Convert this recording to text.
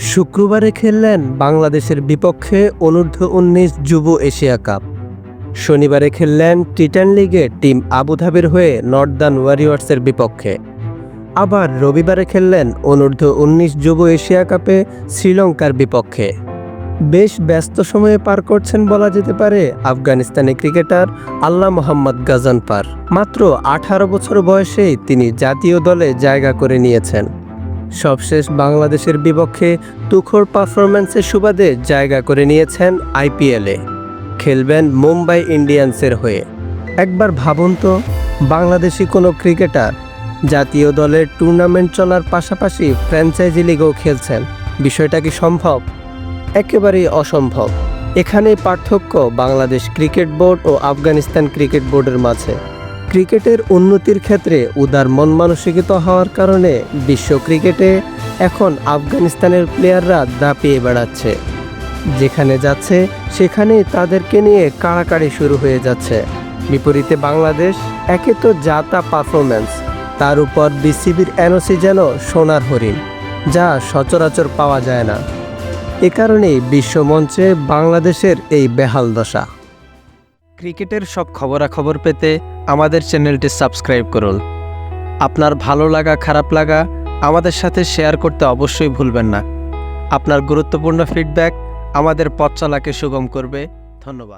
শুক্রবারে খেললেন বাংলাদেশের বিপক্ষে অনূর্ধ্ব-19 যুব এশিয়া কাপ। শনিবারে খেললেন টি10 লিগে টিম আবুধাবির হয়ে নর্দার্ন ওয়ারিয়র্সের বিপক্ষে। আবার রবিবারে খেললেন অনূর্ধ্ব-19 যুব এশিয়া কাপে শ্রীলঙ্কার বিপক্ষে। বেশ ব্যস্ত সময়ে পার করছেন বলা যেতে পারে আফগানিস্তানি ক্রিকেটার আল্লাহ মোহাম্মদ গাজনফার। মাত্র 18 বছর বয়সেই তিনি জাতীয় দলে জায়গা করে নিয়েছেন। সবশেষ বাংলাদেশের বিপক্ষে তুখোড় পারফরম্যান্সের সুবাদে জায়গা করে নিয়েছেন আইপিএলে। খেলবেন মুম্বাই ইন্ডিয়ান্সের হয়ে। একবার ভাবুন তো, বাংলাদেশি কোনো ক্রিকেটার জাতীয় দলের টুর্নামেন্ট চলার পাশাপাশি ফ্র্যাঞ্চাইজি লিগেও খেলছেন। বিষয়টা কি সম্ভব? একেবারেই অসম্ভব। এখানেই পার্থক্য বাংলাদেশ ক্রিকেট বোর্ড ও আফগানিস্তান ক্রিকেট বোর্ডের মাঝে। ক্রিকেটের উন্নতির ক্ষেত্রে উদার মন মানসিকতা হওয়ার কারণে বিশ্ব ক্রিকেটে এখন আফগানিস্তানের প্লেয়াররা দাপিয়ে বেড়াচ্ছে। যেখানে যাচ্ছে সেখানেই তাদেরকে নিয়ে কাড়াকাড়ি শুরু হয়ে যাচ্ছে। বিপরীতে বাংলাদেশ, একে তো যা তা পারফরম্যান্স, তার উপর বিসিবির এনওসি যেন সোনার হরিণ, যা সচরাচর পাওয়া যায় না। এ কারণেই বিশ্বমঞ্চে বাংলাদেশের এই বেহাল দশা। ক্রিকেটের সব খবরাখবর পেতে আমাদের চ্যানেলটি সাবস্ক্রাইব করুন। আপনার ভালো লাগা খারাপ লাগা আমাদের সাথে শেয়ার করতে অবশ্যই ভুলবেন না। আপনার গুরুত্বপূর্ণ ফিডব্যাক আমাদের পথ চলাকে সুগম করবে। ধন্যবাদ।